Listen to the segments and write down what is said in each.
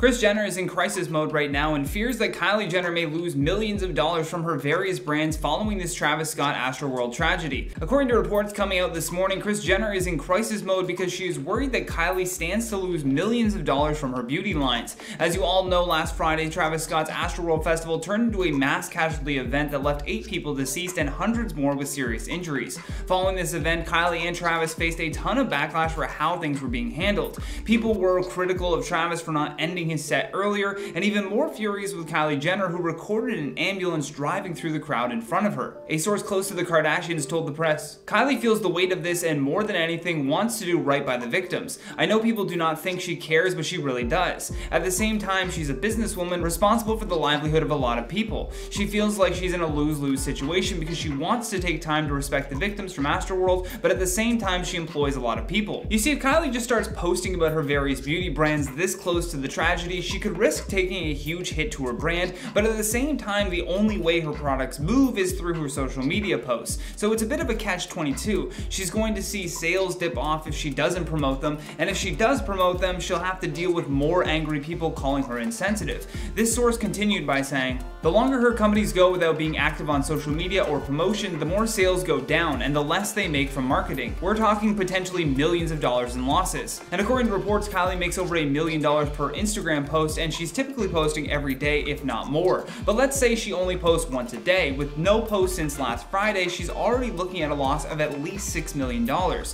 Kris Jenner is in crisis mode right now and fears that Kylie Jenner may lose millions of dollars from her various brands following this Travis Scott Astroworld tragedy. According to reports coming out this morning, Kris Jenner is in crisis mode because she is worried that Kylie stands to lose millions of dollars from her beauty lines. As you all know, last Friday, Travis Scott's Astroworld Festival turned into a mass casualty event that left 8 people deceased and hundreds more with serious injuries. Following this event, Kylie and Travis faced a ton of backlash for how things were being handled. People were critical of Travis for not ending his set earlier, and even more furious with Kylie Jenner, who recorded an ambulance driving through the crowd in front of her. A source close to the Kardashians told the press, "Kylie feels the weight of this and more than anything wants to do right by the victims. I know people do not think she cares, but she really does. At the same time, she's a businesswoman responsible for the livelihood of a lot of people. She feels like she's in a lose-lose situation because she wants to take time to respect the victims from Astroworld, but at the same time she employs a lot of people." You see, if Kylie just starts posting about her various beauty brands this close to the tragedy, she could risk taking a huge hit to her brand, but at the same time the only way her products move is through her social media posts. So it's a bit of a catch-22. She's going to see sales dip off if she doesn't promote them, and if she does promote them, she'll have to deal with more angry people calling her insensitive. This source continued by saying, "The longer her companies go without being active on social media or promotion, the more sales go down and the less they make from marketing. We're talking potentially millions of dollars in losses." And according to reports, Kylie makes over $1 million per Instagram post, and she's typically posting every day, if not more. But let's say she only posts once a day. With no post since last Friday, she's already looking at a loss of at least $6 million.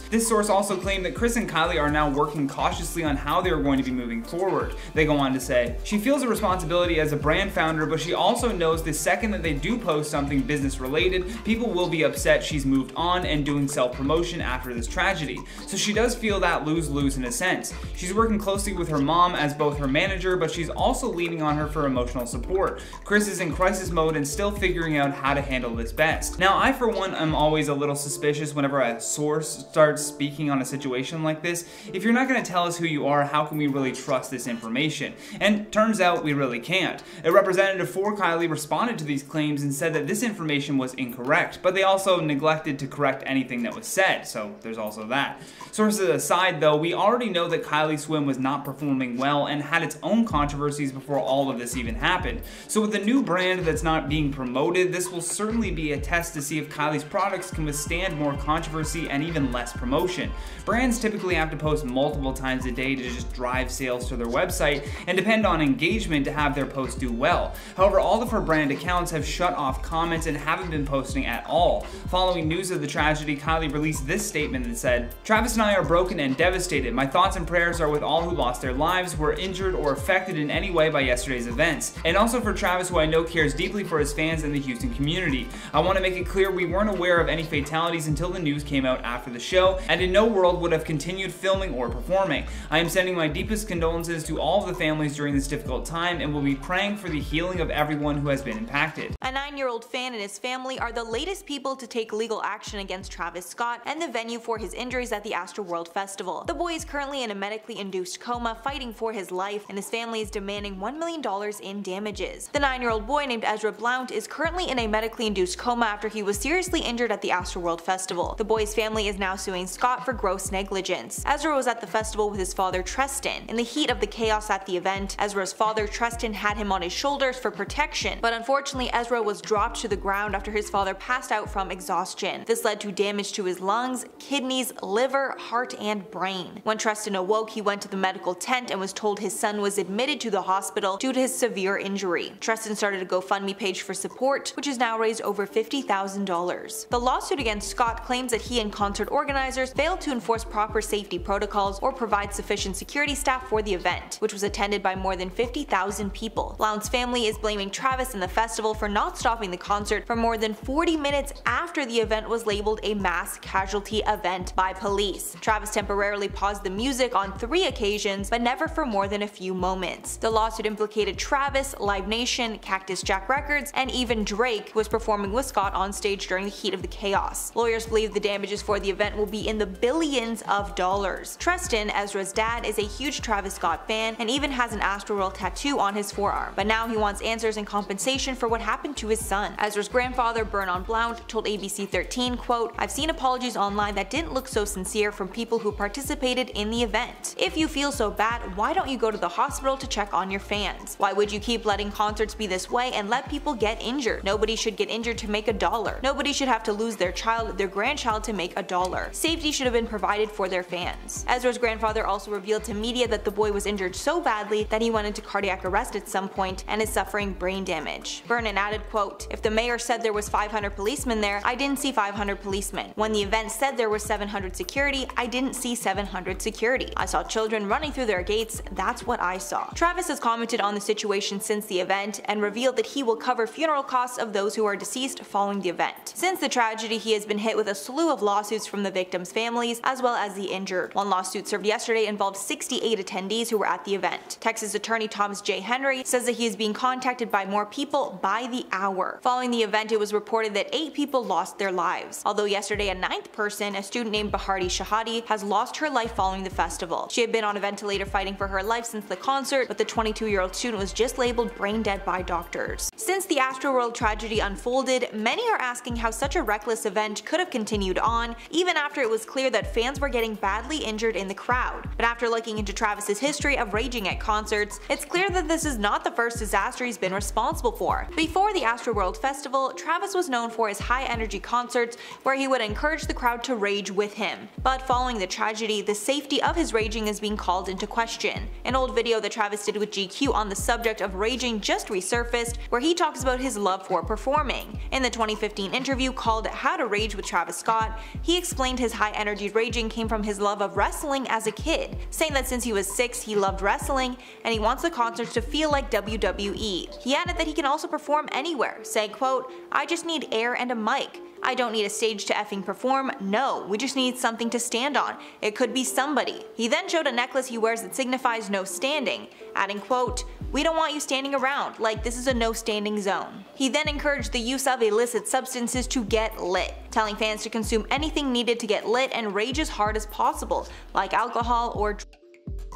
This source also claimed that Kris and Kylie are now working cautiously on how they are going to be moving forward. They go on to say, "She feels a responsibility as a brand founder, but she also knows the second that they do post something business related, people will be upset she's moved on and doing self-promotion after this tragedy. So she does feel that lose-lose in a sense. She's working closely with her mom as both her manager, but she's also leaning on her for emotional support. Kris is in crisis mode and still figuring out how to handle this best." Now, I for one am always a little suspicious whenever a source starts speaking on a situation like this. If you're not going to tell us who you are, how can we really trust this information? And turns out we really can't. A representative for Kylie responded to these claims and said that this information was incorrect, but they also neglected to correct anything that was said, so there's also that. Sources aside though, we already know that Kylie Swim was not performing well and had its own controversies before all of this even happened. So with a new brand that's not being promoted, this will certainly be a test to see if Kylie's products can withstand more controversy and even less promotion. Brands typically have to post multiple times a day to just drive sales to their website and depend on engagement to have their posts do well. However, all of her brand accounts have shut off comments and haven't been posting at all. Following news of the tragedy, Kylie released this statement that said, "Travis and I are broken and devastated. My thoughts and prayers are with all who lost their lives, were injured, or affected in any way by yesterday's events. And also for Travis, who I know cares deeply for his fans and the Houston community. I want to make it clear we weren't aware of any fatalities until the news came out after the show, and in no world would have continued filming or performing. I am sending my deepest condolences to all of the families during this difficult time and will be praying for the healing of everyone who has been impacted." A 9-year-old fan and his family are the latest people to take legal action against Travis Scott and the venue for his injuries at the Astroworld Festival. The boy is currently in a medically induced coma, fighting for his life, and his family is demanding $1 million in damages. The 9-year-old boy named Ezra Blount is currently in a medically induced coma after he was seriously injured at the Astroworld Festival. The boy's family is now suing Scott for gross negligence. Ezra was at the festival with his father Tristan. In the heat of the chaos at the event, Ezra's father Tristan had him on his shoulders for protection, but unfortunately Ezra was dropped to the ground after his father passed out from exhaustion. This led to damage to his lungs, kidneys, liver, heart, and brain. When Tristan awoke, he went to the medical tent and was told his son was admitted to the hospital due to his severe injury. Tristan started a GoFundMe page for support, which has now raised over $50,000. The lawsuit against Scott claims that he and concert organizers failed to enforce proper safety protocols or provide sufficient security staff for the event, which was attended by more than 50,000 people. Blount's family is blaming Travis and the festival for not stopping the concert for more than 40 minutes after the event was labeled a mass casualty event by police. Travis temporarily paused the music on 3 occasions, but never for more than a few moments. The lawsuit implicated Travis, Live Nation, Cactus Jack Records, and even Drake, who was performing with Scott on stage during the heat of the chaos. Lawyers believe the damages for the event will be in the billions of dollars. Tristan, Ezra's dad, is a huge Travis Scott fan and even has an Astroworld tattoo on his forearm, but now he wants answers and compensation for what happened to his son. Ezra's grandfather, Bernard Blount, told ABC 13, quote, "I've seen apologies online that didn't look so sincere from people who participated in the event. If you feel so bad, why don't you go to the hospital to check on your fans? Why would you keep letting concerts be this way and let people get injured? Nobody should get injured to make $1. Nobody should have to lose their child, their grandchild to make $1. Safety should have been provided for their fans." Ezra's grandfather also revealed to media that the boy was injured so badly that he went into cardiac arrest at some point and is suffering brain damage. Vernon added, quote, "If the mayor said there was 500 policemen there, I didn't see 500 policemen. When the event said there was 700 security, I didn't see 700 security. I saw children running through their gates, that's what I saw." Travis has commented on the situation since the event and revealed that he will cover funeral costs of those who are deceased following the event. Since the tragedy, he has been hit with a slew of lawsuits from the victims' families as well as the injured. One lawsuit served yesterday involved 68 attendees who were at the event. Texas attorney Thomas J. Henry says that he is being contacted by more people by the hour. Following the event, it was reported that 8 people lost their lives, although yesterday a 9th person, a student named Bahardi Shahadi, has lost her life following the festival. She had been on a ventilator fighting for her life since the concert, but the 22-year-old student was just labeled brain dead by doctors. Since the Astroworld tragedy unfolded, many are asking how such a reckless event could have continued on, even after it was clear that fans were getting badly injured in the crowd. But after looking into Travis's history of raging at concerts, it's clear that this is not the first disaster he's been responsible for. Before the Astroworld Festival, Travis was known for his high-energy concerts where he would encourage the crowd to rage with him. But following the tragedy, the safety of his raging is being called into question. An old video that Travis did with GQ on the subject of raging just resurfaced, where he talks about his love for performing. In the 2015 interview called How to Rage with Travis Scott, he explained his high-energy raging came from his love of wrestling as a kid, saying that since he was 6 he loved wrestling and he wants the concerts to feel like WWE. He added that he can also perform anywhere, saying, quote, "I just need air and a mic. I don't need a stage to effing perform, no, we just need something to stand on. It could be somebody." He then showed a necklace he wears that signifies no standing, adding, quote, "We don't want you standing around, like this is a no standing zone." He then encouraged the use of illicit substances to get lit, telling fans to consume anything needed to get lit and rage as hard as possible, like alcohol or drugs.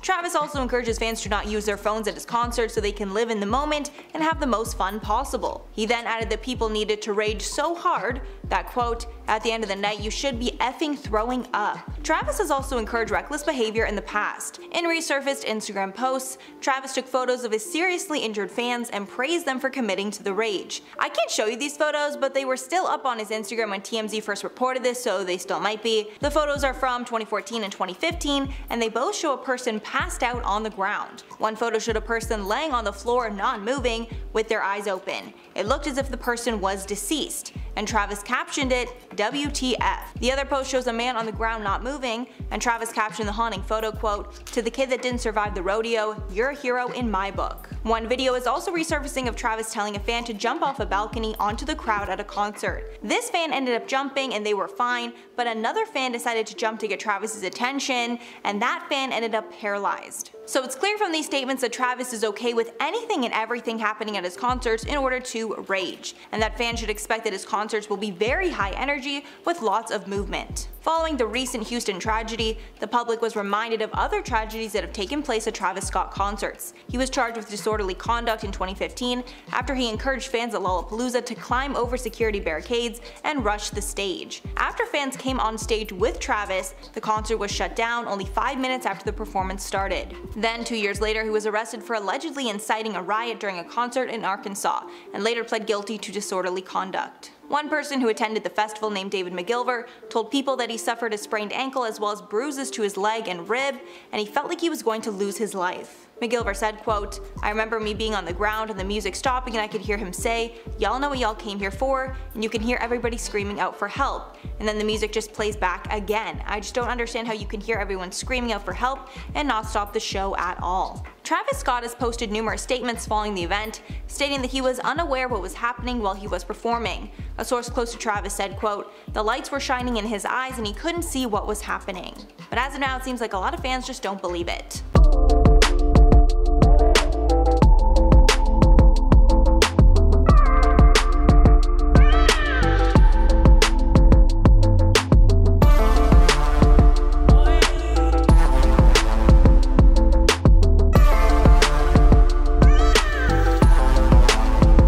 Travis also encourages fans to not use their phones at his concert so they can live in the moment and have the most fun possible. He then added that people needed to rage so hard that, quote, "At the end of the night you should be effing throwing up." Travis has also encouraged reckless behavior in the past. In resurfaced Instagram posts, Travis took photos of his seriously injured fans and praised them for committing to the rage. I can't show you these photos, but they were still up on his Instagram when TMZ first reported this, so they still might be. The photos are from 2014 and 2015, and they both show a person passed out on the ground. One photo showed a person laying on the floor not moving with their eyes open. It looked as if the person was deceased, and Travis captioned it, "WTF." The other post shows a man on the ground not moving, and Travis captioned the haunting photo, quote, "To the kid that didn't survive the rodeo, you're a hero in my book." One video is also resurfacing of Travis telling a fan to jump off a balcony onto the crowd at a concert. This fan ended up jumping and they were fine, but another fan decided to jump to get Travis's attention, and that fan ended up paralyzed. So it's clear from these statements that Travis is okay with anything and everything happening at his concerts in order to rage, and that fans should expect that his concerts will be very high energy with lots of movement. Following the recent Houston tragedy, the public was reminded of other tragedies that have taken place at Travis Scott concerts. He was charged with disorderly conduct in 2015 after he encouraged fans at Lollapalooza to climb over security barricades and rush the stage. After fans came on stage with Travis, the concert was shut down only 5 minutes after the performance started. Then 2 years later, he was arrested for allegedly inciting a riot during a concert in Arkansas, and later pled guilty to disorderly conduct. One person who attended the festival named David McGilver told People that he suffered a sprained ankle as well as bruises to his leg and rib, and he felt like he was going to lose his life. McGilver said, quote, "I remember me being on the ground and the music stopping and I could hear him say, 'Y'all know what y'all came here for,' and you can hear everybody screaming out for help. And then the music just plays back again. I just don't understand how you can hear everyone screaming out for help and not stop the show at all." Travis Scott has posted numerous statements following the event, stating that he was unaware what was happening while he was performing. A source close to Travis said, quote, "The lights were shining in his eyes and he couldn't see what was happening." But as of now, it seems like a lot of fans just don't believe it.